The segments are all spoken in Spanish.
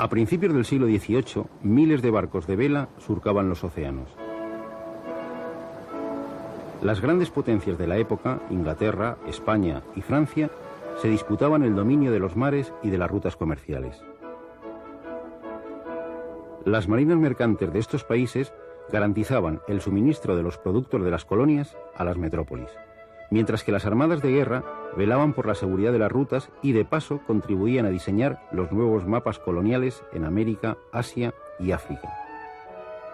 A principios del siglo XVIII, miles de barcos de vela surcaban los océanos. Las grandes potencias de la época, Inglaterra, España y Francia, se disputaban el dominio de los mares y de las rutas comerciales. Las marinas mercantes de estos países garantizaban el suministro de los productos de las colonias a las metrópolis, mientras que las armadas de guerra velaban por la seguridad de las rutas y de paso contribuían a diseñar los nuevos mapas coloniales en América, Asia y África.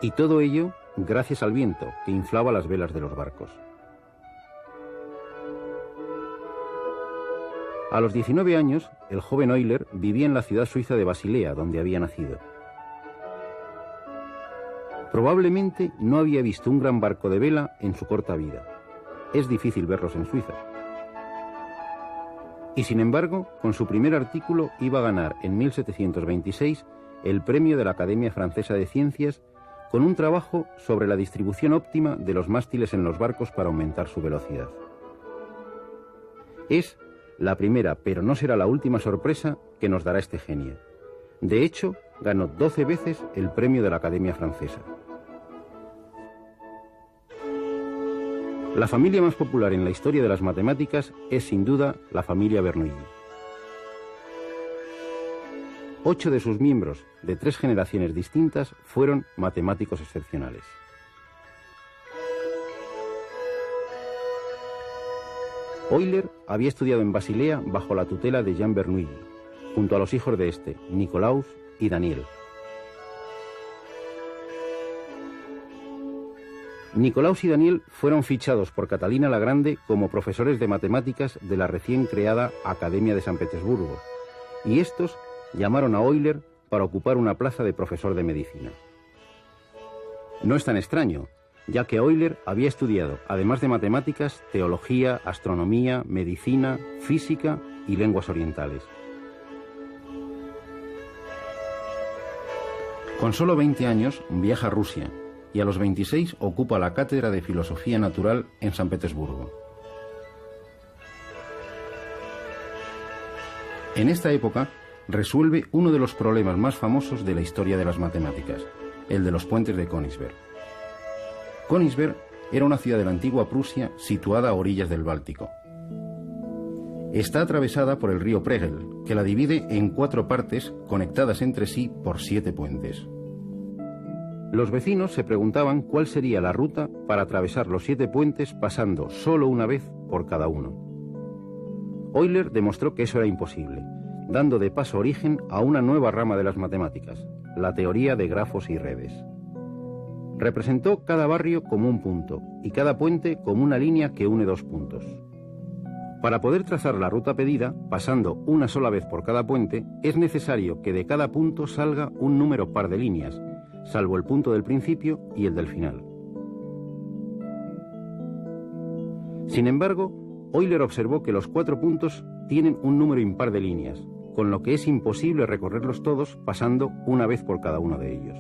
Y todo ello gracias al viento que inflaba las velas de los barcos. A los 19 años, el joven Euler vivía en la ciudad suiza de Basilea, donde había nacido. Probablemente no había visto un gran barco de vela en su corta vida. Es difícil verlos en Suiza. Y sin embargo, con su primer artículo iba a ganar en 1726 el premio de la Academia Francesa de Ciencias con un trabajo sobre la distribución óptima de los mástiles en los barcos para aumentar su velocidad. Es la primera, pero no será la última sorpresa que nos dará este genio. De hecho, ganó 12 veces el premio de la Academia Francesa. La familia más popular en la historia de las matemáticas es sin duda la familia Bernoulli. 8 de sus miembros, de 3 generaciones distintas, fueron matemáticos excepcionales. Euler había estudiado en Basilea bajo la tutela de Jean Bernoulli, junto a los hijos de este, Nicolaus y Daniel. Nicolaus y Daniel fueron fichados por Catalina la Grande como profesores de matemáticas de la recién creada Academia de San Petersburgo, y estos llamaron a Euler para ocupar una plaza de profesor de medicina. No es tan extraño, ya que Euler había estudiado, además de matemáticas, teología, astronomía, medicina, física y lenguas orientales. Con solo 20 años viaja a Rusia y a los 26 ocupa la cátedra de Filosofía Natural en San Petersburgo. En esta época resuelve uno de los problemas más famosos de la historia de las matemáticas, el de los puentes de Königsberg. Königsberg era una ciudad de la antigua Prusia situada a orillas del Báltico. Está atravesada por el río Pregel, que la divide en 4 partes conectadas entre sí por 7 puentes. Los vecinos se preguntaban cuál sería la ruta para atravesar los 7 puentes pasando solo una vez por cada uno. Euler demostró que eso era imposible, dando de paso origen a una nueva rama de las matemáticas, la teoría de grafos y redes. Representó cada barrio como un punto y cada puente como una línea que une 2 puntos. Para poder trazar la ruta pedida, pasando una sola vez por cada puente, es necesario que de cada punto salga un número par de líneas, salvo el punto del principio y el del final. Sin embargo, Euler observó que los 4 puntos tienen un número impar de líneas, con lo que es imposible recorrerlos todos pasando una vez por cada uno de ellos.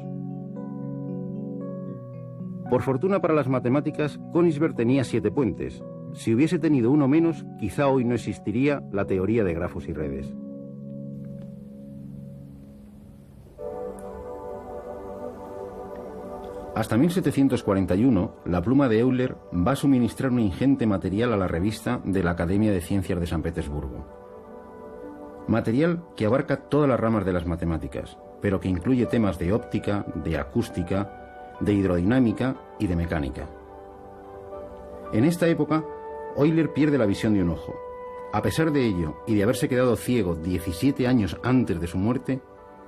Por fortuna para las matemáticas, Königsberg tenía 7 puentes. Si hubiese tenido uno menos, quizá hoy no existiría la teoría de grafos y redes. Hasta 1741, la pluma de Euler va a suministrar un ingente material a la revista de la Academia de Ciencias de San Petersburgo. Material que abarca todas las ramas de las matemáticas, pero que incluye temas de óptica, de acústica, de hidrodinámica y de mecánica. En esta época, Euler pierde la visión de un ojo. A pesar de ello, y de haberse quedado ciego 17 años antes de su muerte,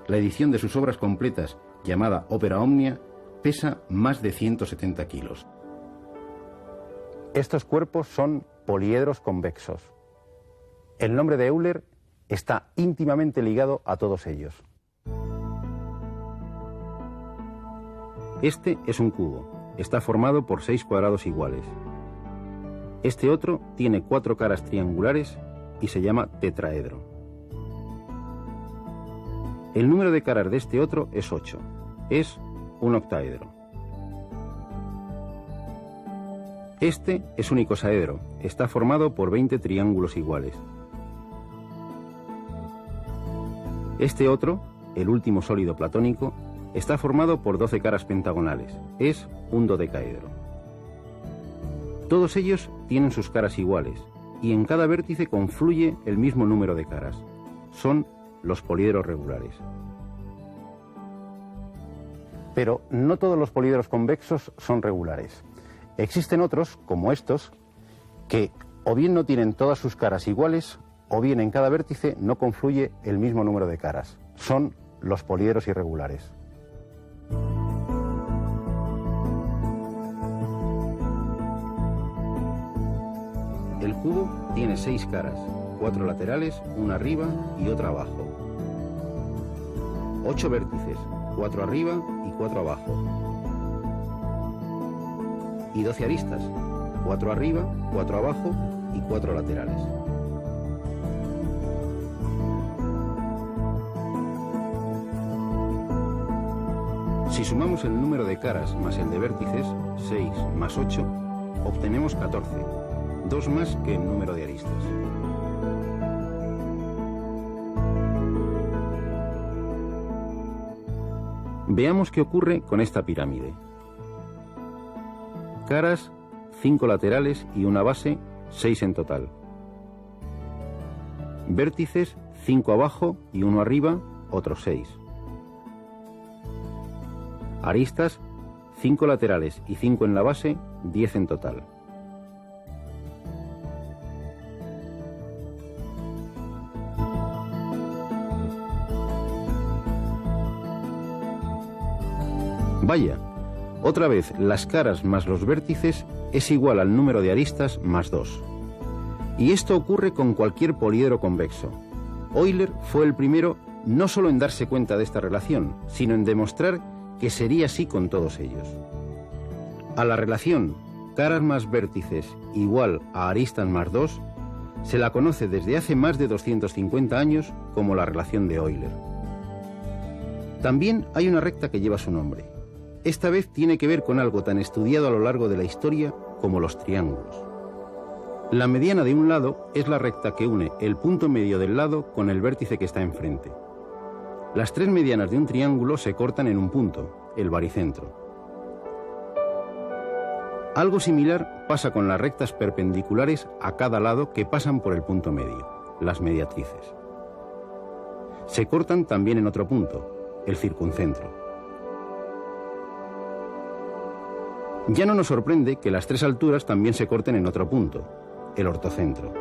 la edición de sus obras completas, llamada Opera Omnia, pesa más de 170 kilos. Estos cuerpos son poliedros convexos. El nombre de Euler está íntimamente ligado a todos ellos. Este es un cubo. Está formado por 6 cuadrados iguales. Este otro tiene 4 caras triangulares y se llama tetraedro. El número de caras de este otro es 8. Es un octaedro. Este es un icosaedro. Está formado por 20 triángulos iguales. Este otro el último sólido platónico, está formado por 12 caras pentagonales. Es un dodecaedro. Todos ellos tienen sus caras iguales, y en cada vértice confluye el mismo número de caras. Son los poliedros regulares. Pero no todos los poliedros convexos son regulares. Existen otros, como estos, que o bien no tienen todas sus caras iguales, o bien en cada vértice no confluye el mismo número de caras. Son los poliedros irregulares. El cubo tiene 6 caras, 4 laterales, una arriba y otra abajo. 8 vértices, 4 arriba y 4 abajo. Y 12 aristas, 4 arriba, 4 abajo y 4 laterales. Si sumamos el número de caras más el de vértices, 6 más 8, obtenemos 14, 2 más que el número de aristas. Veamos qué ocurre con esta pirámide. Caras, 5 laterales y una base, 6 en total. Vértices, 5 abajo y 1 arriba, otros 6. Aristas, 5 laterales y 5 en la base, 10 en total. Vaya, otra vez las caras más los vértices es igual al número de aristas más 2. Y esto ocurre con cualquier poliedro convexo. Euler fue el primero no solo en darse cuenta de esta relación, sino en demostrar que sería así con todos ellos. A la relación caras más vértices igual a aristas más 2 se la conoce desde hace más de 250 años como la relación de Euler. También hay una recta que lleva su nombre. Esta vez tiene que ver con algo tan estudiado a lo largo de la historia como los triángulos. La mediana de un lado es la recta que une el punto medio del lado con el vértice que está enfrente. Las 3 medianas de un triángulo se cortan en un punto, el baricentro. Algo similar pasa con las rectas perpendiculares a cada lado que pasan por el punto medio, las mediatrices. Se cortan también en otro punto, el circuncentro. Ya no nos sorprende que las 3 alturas también se corten en otro punto, el ortocentro.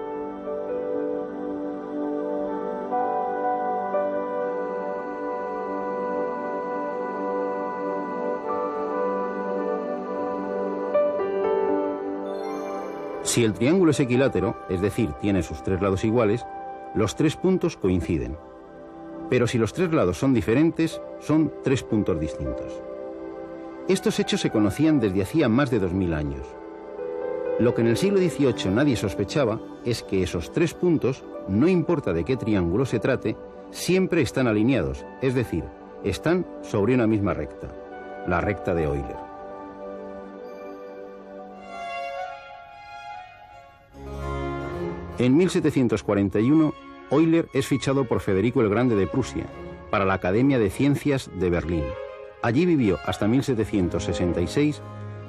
Si el triángulo es equilátero, es decir, tiene sus 3 lados iguales, los 3 puntos coinciden. Pero si los 3 lados son diferentes, son 3 puntos distintos. Estos hechos se conocían desde hacía más de 2000 años. Lo que en el siglo XVIII nadie sospechaba es que esos 3 puntos, no importa de qué triángulo se trate, siempre están alineados, es decir, están sobre una misma recta, la recta de Euler. En 1741, Euler es fichado por Federico el Grande de Prusia para la Academia de Ciencias de Berlín. Allí vivió hasta 1766,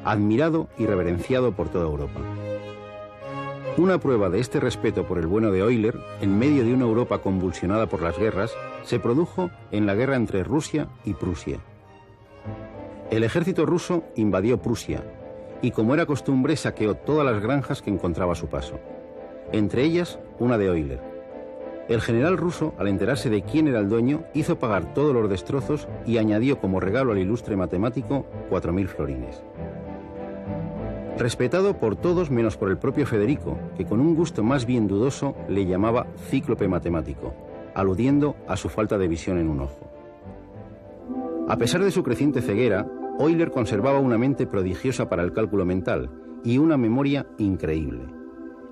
admirado y reverenciado por toda Europa. Una prueba de este respeto por el bueno de Euler, en medio de una Europa convulsionada por las guerras, se produjo en la guerra entre Rusia y Prusia. El ejército ruso invadió Prusia y, como era costumbre, saqueó todas las granjas que encontraba a su paso, entre ellas una de Euler. El general ruso, al enterarse de quién era el dueño, hizo pagar todos los destrozos y añadió como regalo al ilustre matemático 4000 florines. Respetado por todos menos por el propio Federico, que con un gusto más bien dudoso le llamaba cíclope matemático, aludiendo a su falta de visión en un ojo. A pesar de su creciente ceguera, Euler conservaba una mente prodigiosa para el cálculo mental y una memoria increíble.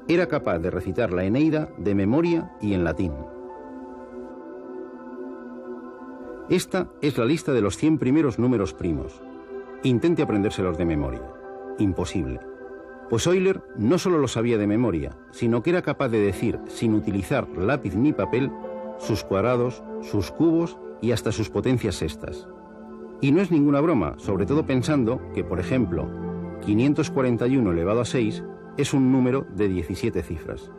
Era capaz de recitar la Eneida de memoria y en latín. Esta es la lista de los 100 primeros números primos. Intente aprendérselos de memoria. Imposible. Pues Euler no solo lo sabía de memoria, sino que era capaz de decir, sin utilizar lápiz ni papel, sus cuadrados, sus cubos y hasta sus potencias sextas. Y no es ninguna broma, sobre todo pensando que, por ejemplo, 541 elevado a 6 es un número de 17 cifras.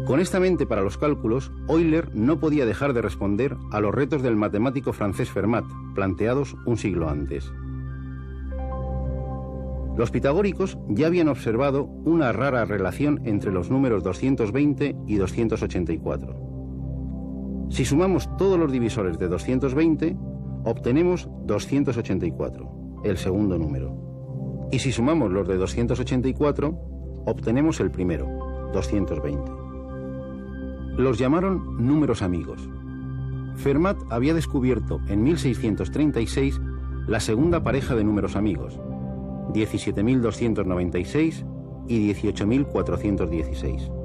Con esta mente para los cálculos, Euler no podía dejar de responder a los retos del matemático francés Fermat, planteados un siglo antes. Los pitagóricos ya habían observado una rara relación entre los números 220 y 284. Si sumamos todos los divisores de 220, obtenemos 284, el segundo número. Y si sumamos los de 284, obtenemos el primero, 220. Los llamaron números amigos. Fermat había descubierto en 1636 la segunda pareja de números amigos, 17.296 y 18.416.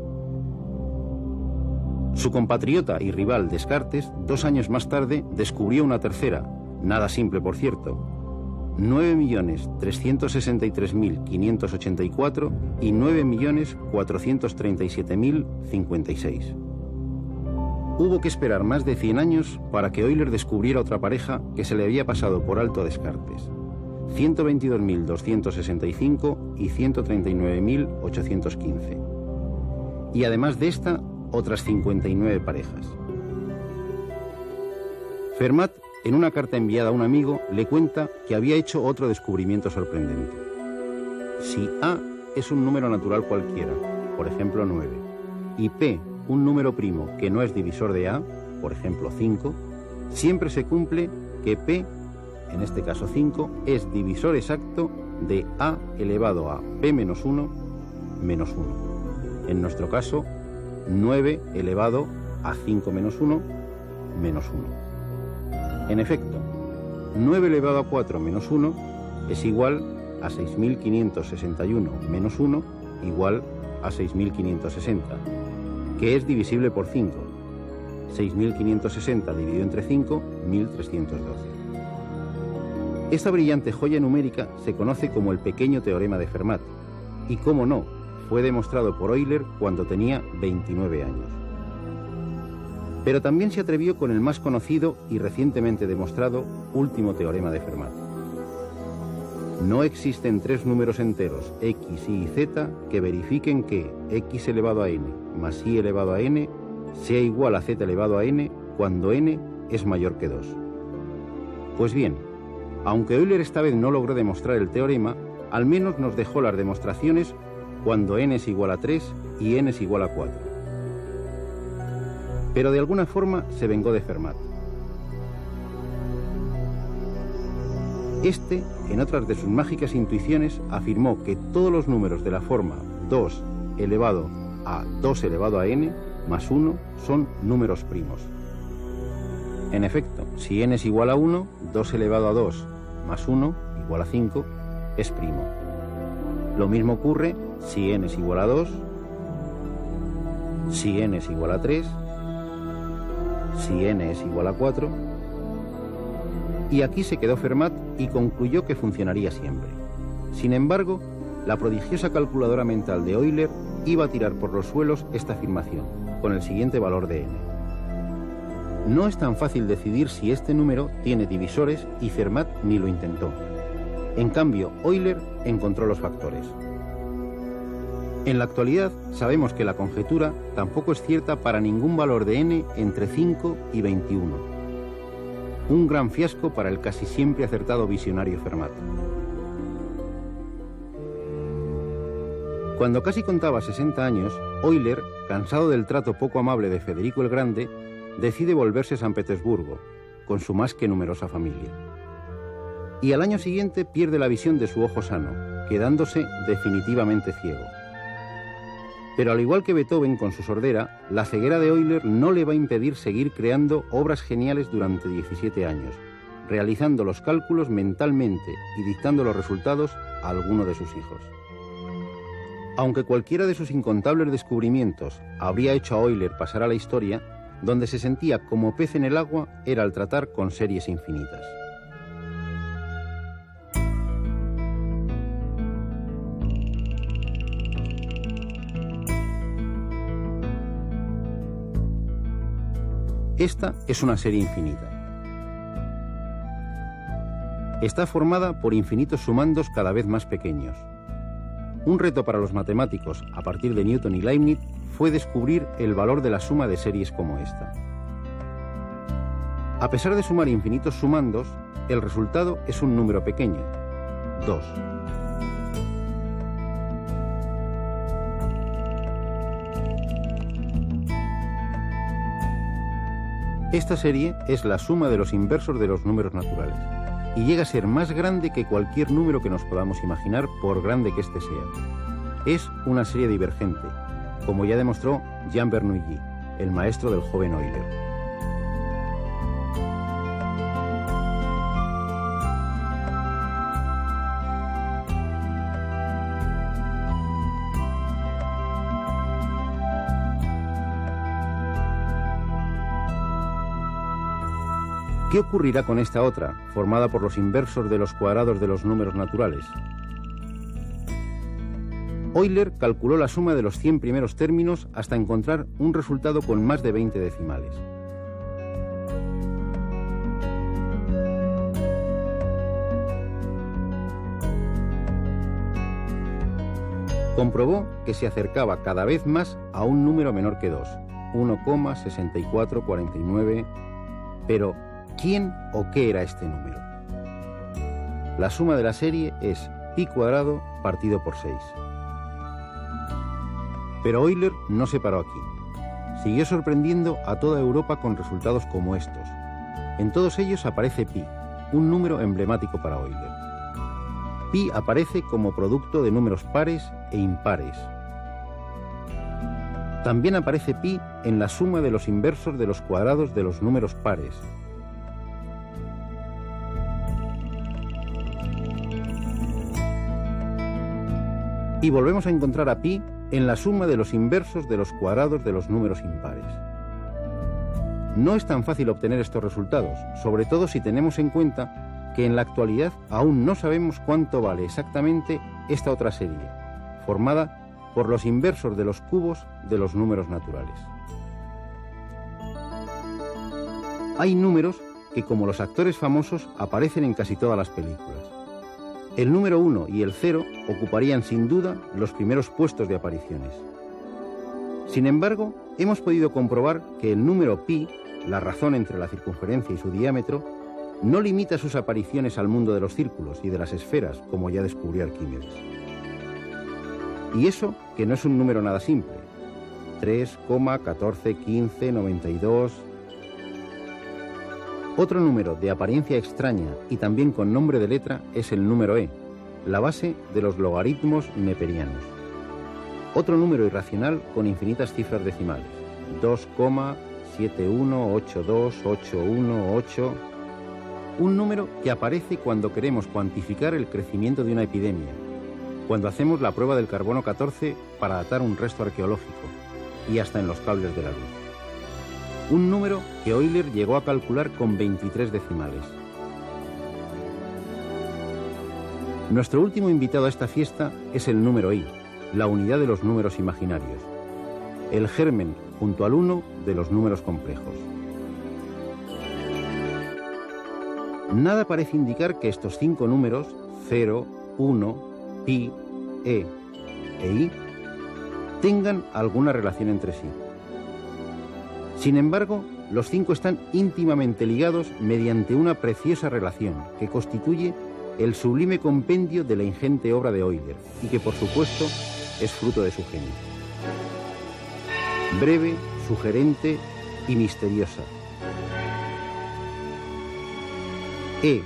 Su compatriota y rival Descartes, 2 años más tarde, descubrió una tercera, nada simple por cierto, 9.363.584 y 9.437.056. Hubo que esperar más de 100 años para que Euler descubriera otra pareja que se le había pasado por alto a Descartes, 122.265 y 139.815. Y además de esta, otras 59 parejas. Fermat, en una carta enviada a un amigo, le cuenta que había hecho otro descubrimiento sorprendente. Si A es un número natural cualquiera, por ejemplo 9, y P un número primo que no es divisor de A, por ejemplo 5, siempre se cumple que P, en este caso 5, es divisor exacto de A elevado a P menos 1 menos 1. En nuestro caso, 9 elevado a 5 menos 1 menos 1. En efecto, 9 elevado a 4 menos 1 es igual a 6.561 menos 1 igual a 6.560, que es divisible por 5. 6.560 dividido entre 5, 1.312. Esta brillante joya numérica se conoce como el pequeño teorema de Fermat, y cómo no, fue demostrado por Euler cuando tenía 29 años. Pero también se atrevió con el más conocido y recientemente demostrado último teorema de Fermat. No existen 3 números enteros, x, y y z, que verifiquen que x elevado a n más y elevado a n sea igual a z elevado a n cuando n es mayor que 2. Pues bien, aunque Euler esta vez no logró demostrar el teorema, al menos nos dejó las demostraciones cuando n es igual a 3 y n es igual a 4. Pero de alguna forma se vengó de Fermat. Este, en otras de sus mágicas intuiciones, afirmó que todos los números de la forma 2 elevado a 2 elevado a n más 1 son números primos. En efecto, si n es igual a 1, 2 elevado a 2 más 1 igual a 5 es primo. Lo mismo ocurre si n es igual a 2, si n es igual a 3, si n es igual a 4, y aquí se quedó Fermat y concluyó que funcionaría siempre. Sin embargo, la prodigiosa calculadora mental de Euler iba a tirar por los suelos esta afirmación, con el siguiente valor de n. No es tan fácil decidir si este número tiene divisores y Fermat ni lo intentó. En cambio, Euler encontró los factores. En la actualidad sabemos que la conjetura tampoco es cierta para ningún valor de n entre 5 y 21. Un gran fiasco para el casi siempre acertado visionario Fermat. Cuando casi contaba 60 años, Euler, cansado del trato poco amable de Federico el Grande, decide volverse a San Petersburgo, con su más que numerosa familia. Y al año siguiente pierde la visión de su ojo sano, quedándose definitivamente ciego. Pero al igual que Beethoven con su sordera, la ceguera de Euler no le va a impedir seguir creando obras geniales durante 17 años, realizando los cálculos mentalmente y dictando los resultados a alguno de sus hijos. Aunque cualquiera de sus incontables descubrimientos habría hecho a Euler pasar a la historia, donde se sentía como pez en el agua era al tratar con series infinitas. Esta es una serie infinita. Está formada por infinitos sumandos cada vez más pequeños. Un reto para los matemáticos, a partir de Newton y Leibniz, fue descubrir el valor de la suma de series como esta. A pesar de sumar infinitos sumandos, el resultado es un número pequeño, 2. Esta serie es la suma de los inversos de los números naturales y llega a ser más grande que cualquier número que nos podamos imaginar, por grande que éste sea. Es una serie divergente, como ya demostró Jean Bernoulli, el maestro del joven Euler. ¿Qué ocurrirá con esta otra, formada por los inversos de los cuadrados de los números naturales? Euler calculó la suma de los 100 primeros términos hasta encontrar un resultado con más de 20 decimales. Comprobó que se acercaba cada vez más a un número menor que 2, 1,6449, pero ¿quién o qué era este número? La suma de la serie es pi cuadrado partido por 6. Pero Euler no se paró aquí. Siguió sorprendiendo a toda Europa con resultados como estos. En todos ellos aparece pi, un número emblemático para Euler. Pi aparece como producto de números pares e impares. También aparece pi en la suma de los inversos de los cuadrados de los números pares. Y volvemos a encontrar a pi en la suma de los inversos de los cuadrados de los números impares. No es tan fácil obtener estos resultados, sobre todo si tenemos en cuenta que en la actualidad aún no sabemos cuánto vale exactamente esta otra serie, formada por los inversos de los cubos de los números naturales. Hay números que, como los actores famosos, aparecen en casi todas las películas. El número 1 y el 0 ocuparían sin duda los primeros puestos de apariciones. Sin embargo, hemos podido comprobar que el número pi, la razón entre la circunferencia y su diámetro, no limita sus apariciones al mundo de los círculos y de las esferas, como ya descubrió Arquímedes. Y eso que no es un número nada simple. 3, 14, 15, 92... Otro número de apariencia extraña y también con nombre de letra es el número e, la base de los logaritmos neperianos. Otro número irracional con infinitas cifras decimales, 2,7182818, un número que aparece cuando queremos cuantificar el crecimiento de una epidemia, cuando hacemos la prueba del carbono 14 para datar un resto arqueológico y hasta en los cables de la luz. Un número que Euler llegó a calcular con 23 decimales. Nuestro último invitado a esta fiesta es el número i, la unidad de los números imaginarios, el germen junto al 1 de los números complejos. Nada parece indicar que estos 5 números, 0, 1, pi, e i, tengan alguna relación entre sí. Sin embargo, los 5 están íntimamente ligados mediante una preciosa relación que constituye el sublime compendio de la ingente obra de Euler y que, por supuesto, es fruto de su genio. Breve, sugerente y misteriosa. E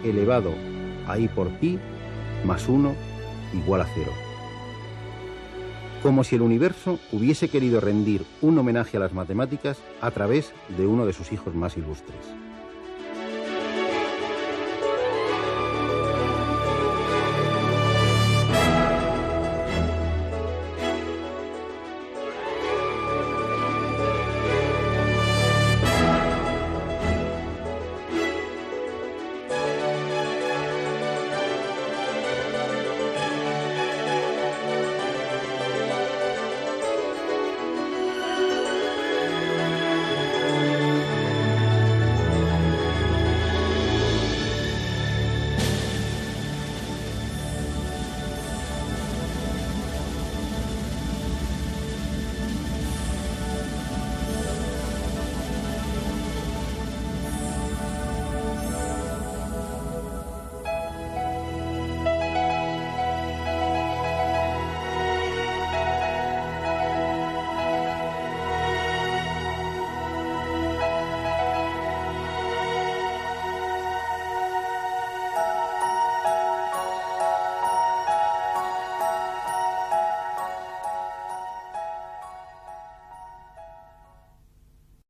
elevado a i por pi más 1 igual a 0. Como si el universo hubiese querido rendir un homenaje a las matemáticas a través de uno de sus hijos más ilustres.